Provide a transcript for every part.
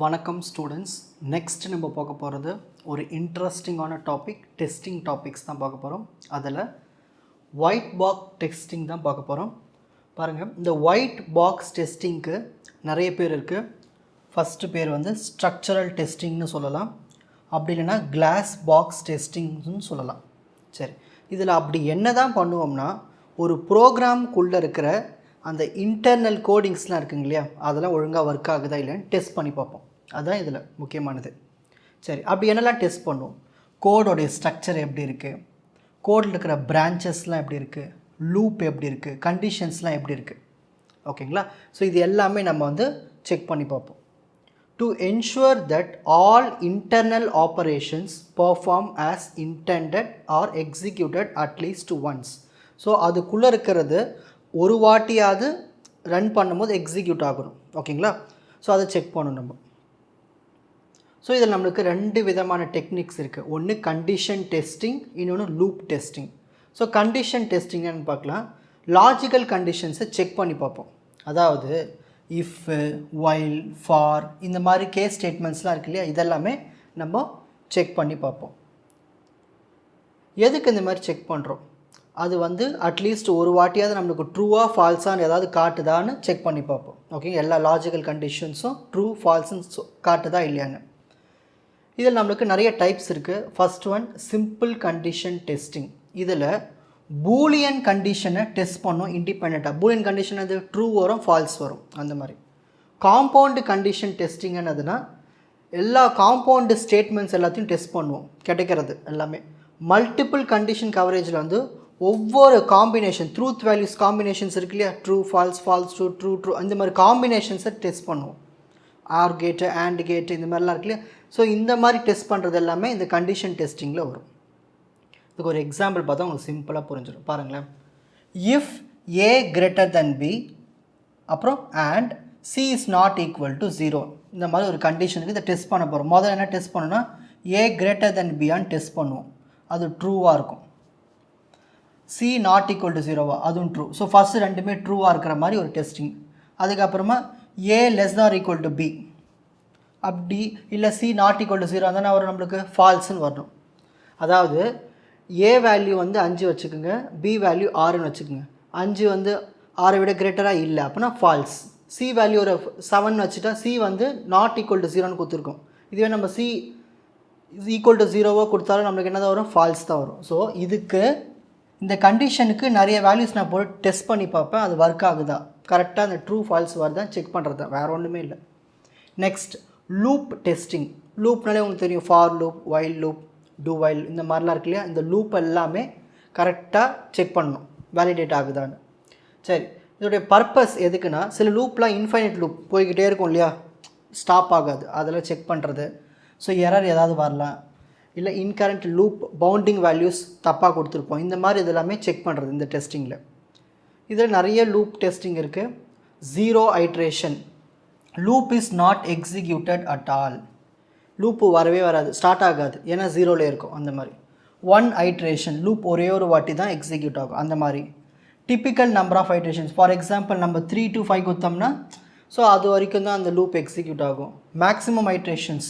வணக்கம் students. Next நம்ம பார்க்க போகிறது ஒரு இன்ட்ரெஸ்டிங்கான டாபிக், டெஸ்டிங் டாபிக்ஸ் தான் பார்க்க போகிறோம். அதில் ஒயிட் பாக்ஸ் டெஸ்டிங் தான் பார்க்க போகிறோம். பாருங்கள், இந்த ஒயிட் பாக்ஸ் டெஸ்டிங்க்கு நிறைய பேர் இருக்குது. ஃபஸ்ட்டு பேர் வந்து ஸ்ட்ரக்சரல் டெஸ்டிங்னு சொல்லலாம், அப்படி இல்லைன்னா கிளாஸ் பாக்ஸ் டெஸ்டிங்னு சொல்லலாம். சரி, இதில் அப்படி என்ன தான் பண்ணுவோம்னா, ஒரு ப்ரோக்ராம்குள்ளே இருக்கிற அந்த இன்டர்னல் கோடிங்ஸ்லாம் இருக்குங்க இல்லையா, அதெல்லாம் ஒழுங்காக ஒர்க் ஆகுதா இல்லைன்னு டெஸ்ட் பண்ணி பார்ப்போம். அதுதான் இதில் முக்கியமானது. சரி, அப்படி என்னெல்லாம் டெஸ்ட் பண்ணுவோம்? கோடோடைய ஸ்ட்ரக்சர் எப்படி இருக்குது, கோடில் இருக்கிற பிரான்ச்சஸ்லாம் எப்படி இருக்குது, லூப் எப்படி இருக்குது, கண்டிஷன்ஸ்லாம் எப்படி இருக்குது, ஓகேங்களா? ஸோ இது எல்லாமே நம்ம வந்து செக் பண்ணி பார்ப்போம். To ensure that all internal operations perform as intended are executed at least once. So அதுக்குள்ளே இருக்கிறது ஒரு வாட்டியாவது ரன் பண்ணும்போது எக்ஸிக்யூட் ஆகணும், ஓகேங்களா? ஸோ அதை செக் பண்ணணும் நம்ம. ஸோ இதில் நம்மளுக்கு ரெண்டு விதமான டெக்னிக்ஸ் இருக்குது. ஒன்று கண்டிஷன் டெஸ்டிங், இன்னொன்று லூப் டெஸ்டிங். ஸோ கண்டிஷன் டெஸ்டிங்னு பார்க்கலாம். லாஜிக்கல் கண்டிஷன்ஸை செக் பண்ணி பார்ப்போம். அதாவது இஃப், வைல், ஃபார், இந்த மாதிரி கேஸ் ஸ்டேட்மெண்ட்ஸ்லாம் இருக்கு இல்லையா, இதெல்லாமே நம்ம செக் பண்ணி பார்ப்போம். எதுக்கு இந்த மாதிரி செக் பண்ணுறோம்? அது வந்து அட்லீஸ்ட் ஒரு வாட்டியாவது நம்மளுக்கு ட்ரூவாக ஃபால்ஸான்னு ஏதாவது காட்டுதான்னு செக் பண்ணி பார்ப்போம். ஓகே, எல்லா லாஜிக்கல் கண்டிஷன்ஸும் ட்ரூ ஃபால்ஸுன்னு காட்டுதா இல்லையான்னு. இதில் நம்மளுக்கு நிறைய டைப்ஸ் இருக்குது. First one simple condition testing. இதில் பூலியன் கண்டிஷனை டெஸ்ட் பண்ணோம் இண்டிபெண்ட்டாக. பூலியன் கண்டிஷன் அது ட்ரூ வரும், ஃபால்ஸ் வரும், அந்த மாதிரி. காம்பவுண்டு கண்டிஷன் டெஸ்டிங்னதுன்னா எல்லா காம்பவுண்டு ஸ்டேட்மெண்ட்ஸ் எல்லாத்தையும் டெஸ்ட் பண்ணுவோம், கிடைக்கிறது எல்லாமே. மல்டிபிள் கண்டிஷன் கவரேஜில் வந்து ஒவ்வொரு காம்பினேஷன், ட்ரூத் வேல்யூஸ் காம்பினேஷன்ஸ் இருக்கு இல்லையா, true falls, falls true, true true, அந்த மாதிரி காம்பினேஷன்ஸை டெஸ்ட் பண்ணுவோம். ஆர் கேட்டு, ஆண்ட் கேட்டு, இந்த மாதிரிலாம் இருக்கு இல்லையா. ஸோ இந்த மாதிரி டெஸ்ட் பண்ணுறது எல்லாமே இந்த கண்டிஷன் டெஸ்டிங்கில் வரும். இதுக்கு ஒரு எக்ஸாம்பிள் பார்த்தா உங்களுக்கு சிம்பிளாக புரிஞ்சிடும். பாருங்களேன், if A greater than B, அப்புறம் and C is not equal to 0, இந்த மாதிரி ஒரு கண்டிஷனுக்கு இதை டெஸ்ட் பண்ண போகிறோம். முதல்ல என்ன டெஸ்ட் பண்ணணும்னா, ஏ கிரேட்டர் தென் பியான்னு டெஸ்ட் பண்ணுவோம், அது ட்ரூவாக இருக்கும். சி நாட் ஈக்குவல் டு 0வா, அதுவும் ட்ரூ. ஸோ ஃபஸ்ட்டு ரெண்டுமே ட்ரூவாக இருக்கிற மாதிரி ஒரு டெஸ்டிங். அதுக்கப்புறமா A less or equal to B, அப்படி இல்லை சி நாட் ஈக்குவல் டு 0 தானே வரும், நம்மளுக்கு ஃபால்ஸுன்னு வரணும். அதாவது ஏ வேல்யூ வந்து 5 வச்சுக்கோங்க, பி வேல்யூ 6ன்னு வச்சுக்கோங்க. 5 வந்து 6 விட கிரேட்டராக இல்லை அப்படின்னா ஃபால்ஸ். சி வேல்யூ ஒரு 7 வச்சுட்டா சி வந்து நாட் ஈக்குவல் டு 0ன்னு கொடுத்துருக்கோம். இதுவே நம்ம சி ஈக்குவல் டு 0வோ கொடுத்தாலும் நம்மளுக்கு என்ன தான் வரும், ஃபால்ஸ் தான் வரும். ஸோ இதுக்கு இந்த கண்டிஷனுக்கு நிறைய வேல்யூஸ் நான் போட்டு டெஸ்ட் பண்ணி பார்ப்பேன், அது ஒர்க் ஆகுதா, கரெக்டாக அந்த ட்ரூ ஃபால்ஸ் வருதான் செக் பண்ணுறது தான், வேறு ஒன்றுமே இல்லை. Next loop testing. லூப்னாலே உங்களுக்கு தெரியும், for loop, while loop, two while, இந்த மாதிரிலாம் இருக்கு இல்லையா. இந்த லூப் எல்லாமே கரெக்டாக செக் பண்ணணும், வேலிடேட் ஆகுதான்னு. சரி, இதோடைய பர்பஸ் எதுக்குன்னா, சில லூப்லாம் இன்ஃபைனைட் லூப் போய்கிட்டே இருக்கும் இல்லையா, ஸ்டாப் ஆகாது, அதெல்லாம் செக் பண்ணுறது. ஸோ எரர் ஏதாவது வரலாம், இல்லை இன்கரண்ட் லூப் பவுண்டிங் வேல்யூஸ் தப்பாக கொடுத்துருப்போம், இந்த மாதிரி இதெல்லாமே செக் பண்ணுறது இந்த டெஸ்டிங்கில். இதில் நிறைய லூப் டெஸ்டிங் இருக்குது. Zero iteration, loop is not executed at all, loop வரவே வராது, ஸ்டார்ட் ஆகாது, ஏன்னா ஜீரோவில் இருக்கும், அந்த மாதிரி. ஒன் ஐட்ரேஷன், லூப் ஒரே ஒரு வாட்டி தான் எக்ஸிக்யூட் ஆகும், அந்த மாதிரி. Typical number of iterations, for example நம்ம 3 to 5 கொடுத்தோம்னா ஸோ அது வரைக்கும் தான் அந்த லூப் எக்ஸிக்யூட் ஆகும். மேக்ஸிமம் ஐட்ரேஷன்ஸ்,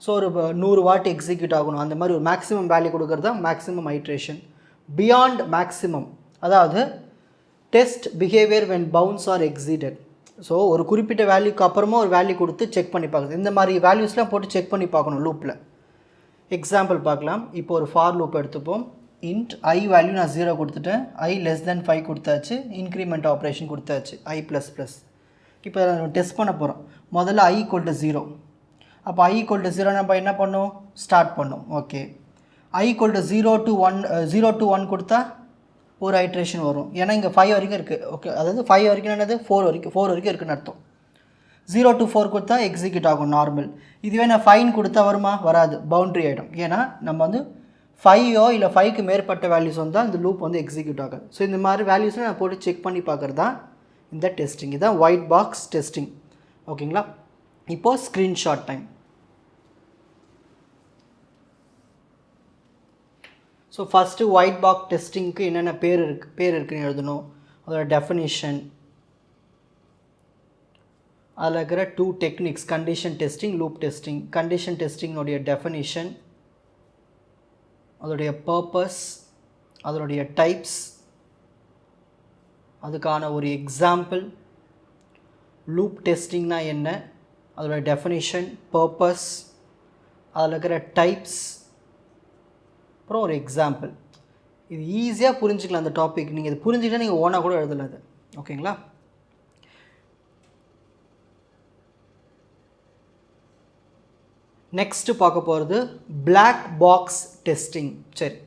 ஸோ ஒரு 100 வாட்டி எக்ஸிக்யூட் ஆகணும், அந்த மாதிரி ஒரு மேக்ஸிமம் வேல்யூ கொடுக்குறது தான் மேக்ஸிமம் ஐட்ரேஷன். பியாண்ட் மேக்ஸிமம், அதாவது test behaviour when bounds are exceeded. So ஒரு குறிப்பிட்ட வேல்யூக்கு அப்புறமா ஒரு வேல்யூ கொடுத்து செக் பண்ணி பார்க்குறது, இந்த மாதிரி வேல்யூஸ்லாம் போட்டு செக் பண்ணி பார்க்கணும் லூப்பில். எக்ஸாம்பிள் பார்க்கலாம். இப்போ ஒரு ஃபார் லூப் எடுத்துப்போம். இன்ட் ஐ வேல்யூ நான் 0 கொடுத்துட்டேன், ஐ லெஸ் தென் 5 கொடுத்தாச்சு, இன்க்ரிமெண்ட் ஆப்ரேஷன் கொடுத்தாச்சு, ஐ ப்ளஸ் ப்ளஸ். இப்போ நம்ம டெஸ்ட் பண்ண போகிறோம். முதல்ல ஐ ஈக்குவல் டு 0, அப்போ ஐ ஈக்குவல் டு 0 நம்ம என்ன பண்ணோம், ஸ்டார்ட் பண்ணோம். Okay, I equal to 0 to 1 கொடுத்தா ஒரு ஐட்ரேஷன் வரும், ஏன்னா இங்கே 5 வரைக்கும் இருக்குது. ஓகே, அதாவது 5 வரைக்கும் என்னது, 4 வரைக்கும் இருக்குன்னு அர்த்தம். 0 to 4 கொடுத்தா எக்ஸிக்யூட் ஆகும் நார்மல். இதுவே நான் 5 கொடுத்தா வருமா, வராது, பவுண்ட்ரி ஆகிடும். ஏன்னா நம்ம வந்து 5ஓ இல்லை 5க்கு மேற்பட்ட வேல்யூஸ் வந்தால் இந்த லூப் வந்து எக்ஸிக்யூட் ஆகாது. ஸோ இந்த மாதிரி வேல்யூஸை நான் போட்டு செக் பண்ணி பார்க்குறது தான் இந்த டெஸ்டிங். இதுதான் ஒயிட் பாக்ஸ் டெஸ்டிங், ஓகேங்களா? இப்போது screenshot time. So first white box டெஸ்டிங்க்கு என்னென்ன பேர் இருக்குன்னு எழுதணும், அதோட டெஃபினிஷன், அதில் இருக்கிற 2 techniques condition testing loop testing. Condition டெஸ்டிங்கோடைய டெஃபினிஷன், அதோடைய பர்பஸ், அதனுடைய டைப்ஸ், அதுக்கான ஒரு எக்ஸாம்பிள். லூப் டெஸ்டிங்னா என்ன, அதோட டெஃபினிஷன், பர்பஸ், அதில் இருக்கிற டைப்ஸ், அப்புறம் ஒரு எக்ஸாம்பிள். இது ஈஸியாக புரிஞ்சுக்கலாம் அந்த டாபிக். நீங்கள் இது புரிஞ்சுக்கிட்டால் நீங்கள் ஓனாக கூட எழுதலாம் அது. ஓகேங்களா? நெக்ஸ்ட்டு பார்க்க போகிறது பிளாக் பாக்ஸ் டெஸ்டிங். சரி,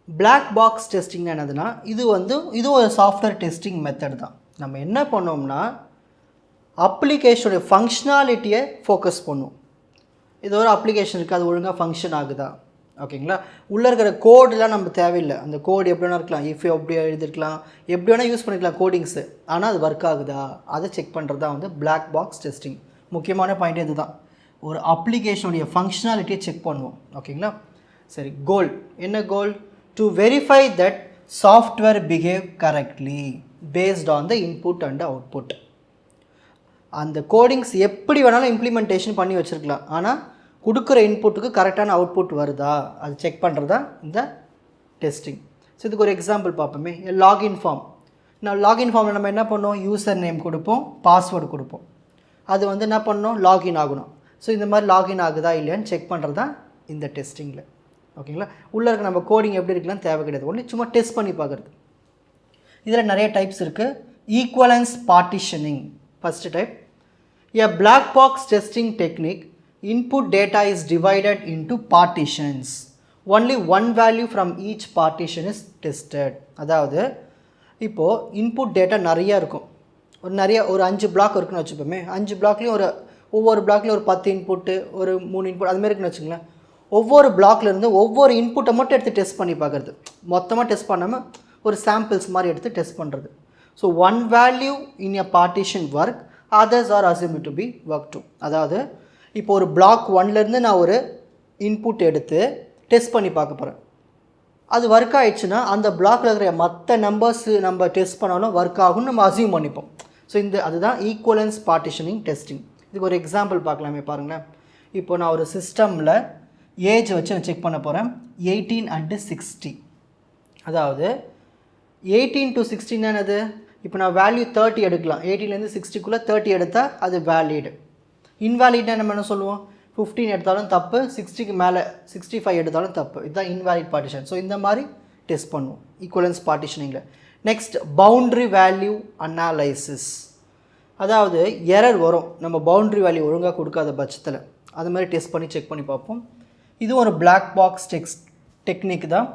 பிளாக் பாக்ஸ் டெஸ்டிங்னா என்னதுன்னா, இது ஒரு சாஃப்ட்வேர் டெஸ்டிங் மெத்தட் தான். நம்ம என்ன பண்ணோம்னா அப்ளிகேஷனுடைய ஃபங்க்ஷனாலிட்டியை ஃபோக்கஸ் பண்ணுவோம். இது ஒரு அப்ளிகேஷன் இருக்குது, அது ஒழுங்காக ஃபங்க்ஷன் ஆகுதா, ஓகேங்களா? உள்ளே இருக்கிற கோடெலாம் நம்ம தேவையில்லை. அந்த கோடு எப்படி வேணா இருக்கலாம், இஃப் எப்படி எழுதிருக்கலாம், எப்படி வேணால் யூஸ் பண்ணிக்கலாம் கோடிங்ஸு. ஆனால் அது ஒர்க் ஆகுதா அதை செக் பண்ணுறது தான் பிளாக் பாக்ஸ் டெஸ்டிங். முக்கியமான பாயிண்ட் இது தான். ஒரு அப்ளிகேஷனுடைய ஃபங்க்ஷனாலிட்டியை செக் பண்ணுவோம். ஓகேங்களா? சரி, கோல் என்ன goal? To verify that software behave correctly based on the input and output. அந்த கோடிங்ஸ் எப்படி வேணாலும் இம்ப்ளிமெண்டேஷன் பண்ணி வச்சுருக்கலாம், ஆனால் கொடுக்குற இன்புட்டுக்கு கரெக்டான அவுட்புட் வருதா அது செக் பண்ணுறது தான் இந்த டெஸ்டிங். ஸோ இதுக்கு ஒரு எக்ஸாம்பிள் பார்ப்போமே. Login form. லாகின் ஃபார்மில் நம்ம என்ன பண்ணோம், யூசர் நேம் கொடுப்போம், பாஸ்வேர்டு கொடுப்போம். அது என்ன பண்ணணும், லாகின் ஆகணும். ஸோ இந்த மாதிரி லாகின் ஆகுதா இல்லையான்னு செக் பண்ணுறது தான் இந்த டெஸ்டிங்கில். ஓகேங்களா? உள்ளே இருக்க நம்ம கோடிங் எப்படி இருக்கலாம் தேவை கிடையாது, ஒன்லி சும்மா டெஸ்ட் பண்ணி பார்க்குறது. இதில் நிறைய டைப்ஸ் இருக்குது. Equivalence partitioning first type. A black box testing technique, input data is divided into partitions. Only one value from each partition is tested. அதாவது இப்போது இன்புட் டேட்டா நிறையா இருக்கும். ஒரு 5 பிளாக் இருக்குன்னு வச்சுப்போமே. 5 பிளாக்லேயும் ஒவ்வொரு பிளாக்லேயும் ஒரு 10 இன்புட்டு, ஒரு 3 இன்புட், அதுமாரி இருக்குன்னு வச்சுங்களேன். ஒவ்வொரு பிளாக்லேருந்து ஒவ்வொரு இன்புட்டை மட்டும் எடுத்து டெஸ்ட் பண்ணி பார்க்குறது. மொத்தமாக டெஸ்ட் பண்ணாமல் ஒரு சாம்பிள்ஸ் மாதிரி எடுத்து டெஸ்ட் பண்ணுறது. So one value in a partition work, others are assumed to be work 2. அதாவது இப்போ ஒரு பிளாக் 1லேருந்து நான் ஒரு இன்புட் எடுத்து டெஸ்ட் பண்ணி பார்க்க போகிறேன். அது ஒர்க் ஆகிடுச்சுன்னா அந்த பிளாக்ல இருக்கிற மற்ற நம்பர்ஸ் நம்ம டெஸ்ட் பண்ணாலும் ஒர்க் ஆகும்னு நம்ம அசியூம் பண்ணிப்போம். ஸோ அதுதான் ஈக்குவலன்ஸ் பார்ட்டிஷனிங் டெஸ்டிங். இதுக்கு ஒரு எக்ஸாம்பிள் பார்க்கலாமே பாருங்களேன். இப்போ நான் ஒரு சிஸ்டமில் ஏஜ் வச்சு நான் செக் பண்ண போகிறேன். 18 and 60. அதாவது 18 to 16 என்னது, இப்போ நான் வேல்யூ 30 எடுக்கலாம். 18லேருந்து 60க்குள்ளே 30 எடுத்தால் அது வேலிடு. இன்வேலிட்னா நம்ம என்ன சொல்லுவோம், 15 எடுத்தாலும் தப்பு, 60க்கு மேலே 65 எடுத்தாலும் தப்பு. இதுதான் இன்வேலிட் பார்ட்டிஷன். ஸோ இந்த மாதிரி டெஸ்ட் பண்ணுவோம் ஈக்குவலன்ஸ் பார்ட்டிஷனிங்கில். Next boundary value analysis. அதாவது எரர் வரும் நம்ம பவுண்ட்ரி வேல்யூ ஒழுங்காக கொடுக்காத பட்சத்தில். அது மாதிரி டெஸ்ட் பண்ணி செக் பண்ணி பார்ப்போம். இது ஒரு பிளாக் பாக்ஸ் டெக்னிக் தான்.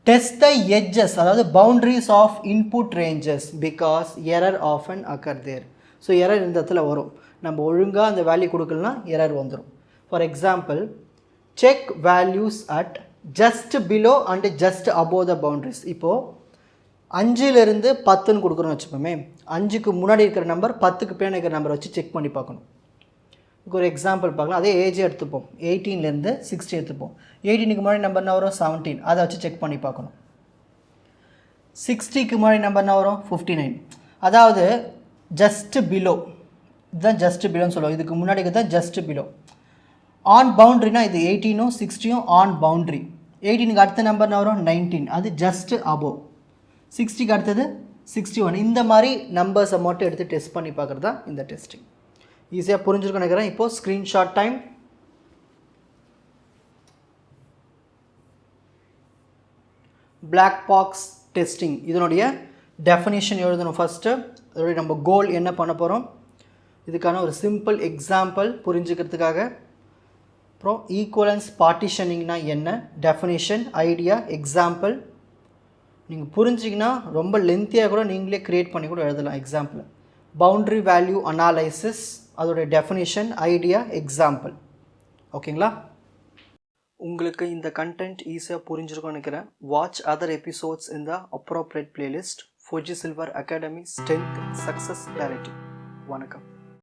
Test the edges, அதாவது boundaries of input ranges because error often occur there. So error இந்த இடத்துல வரும். நம்ம ஒழுங்காக அந்த வேல்யூ கொடுக்கலனா எரர் வந்துடும். For example, check values at just below and just above the boundaries. இப்போது 5லேருந்து 10ன்னு கொடுக்குறோன்னு வச்சுப்போமே. 5க்கு முன்னாடி இருக்கிற நம்பர் 10க்கு பின்னாடி இருக்கிற நம்பரை வச்சு செக் பண்ணி பார்க்கணும். ஒரு எக்ஸாம்பிள் பார்க்கலாம். அதே ஏஜ் எடுத்துப்போம். 18லேருந்து 60 எடுத்துப்போம். 18க்கு முன்னாடி நம்பர் என்ன வரும், 17. அதை வச்சு செக் பண்ணி பார்க்கணும். 60க்கு முன்னாடி நம்பர் என்ன வரும், 59. அதாவது ஜஸ்ட் பிலோ, இதுதான் ஜஸ்ட் பிலோன்னு சொல்லுவோம். இதுக்கு முன்னாடி தான் ஜஸ்ட் பிலோ. ஆன் பவுண்ட்ரினா இது 18ம் 60யும் ஆன் பவுண்ட்ரி. 18க்கு அடுத்த நம்பர் என்ன வரும், 19. அது ஜஸ்ட் அபோவ். 60க்கு அடுத்தது 61. இந்த மாதிரி நம்பர்ஸை மட்டும் எடுத்து டெஸ்ட் பண்ணி பார்க்குறது தான் இந்த டெஸ்டிங். ஈஸியாக புரிஞ்சுருக்கேன்னு நினைக்கிறேன். இப்போது screenshot time. Black box testing இதனுடைய டெஃபினிஷன் எழுதணும் ஃபஸ்ட்டு. அதோடைய நம்ம கோல் என்ன பண்ண போகிறோம், இதுக்கான ஒரு சிம்பிள் எக்ஸாம்பிள் புரிஞ்சுக்கிறதுக்காக. அப்புறம் ஈக்குவலன்ஸ் பார்ட்டிஷனிங்னா என்ன, டெஃபினிஷன், ஐடியா, எக்ஸாம்பிள். நீங்கள் புரிஞ்சிங்கன்னா ரொம்ப லென்த்தியாக கூட நீங்களே க்ரியேட் பண்ணி கூட எழுதலாம் எக்ஸாம்பிள். பவுண்ட்ரி வேல்யூ அனாலைசிஸ், அதோடைய டெஃபினிஷன், ஐடியா, எக்ஸாம்பிள். ஓகேங்களா? உங்களுக்கு இந்த கண்டென்ட் ஈஸியாக புரிஞ்சிருக்கும்னு நினைக்கிறேன். வாட்ச் அதர் எபிசோட்ஸ் இன் த appropriate playlist. Fuji silver academy, strength, success, clarity. வணக்கம்.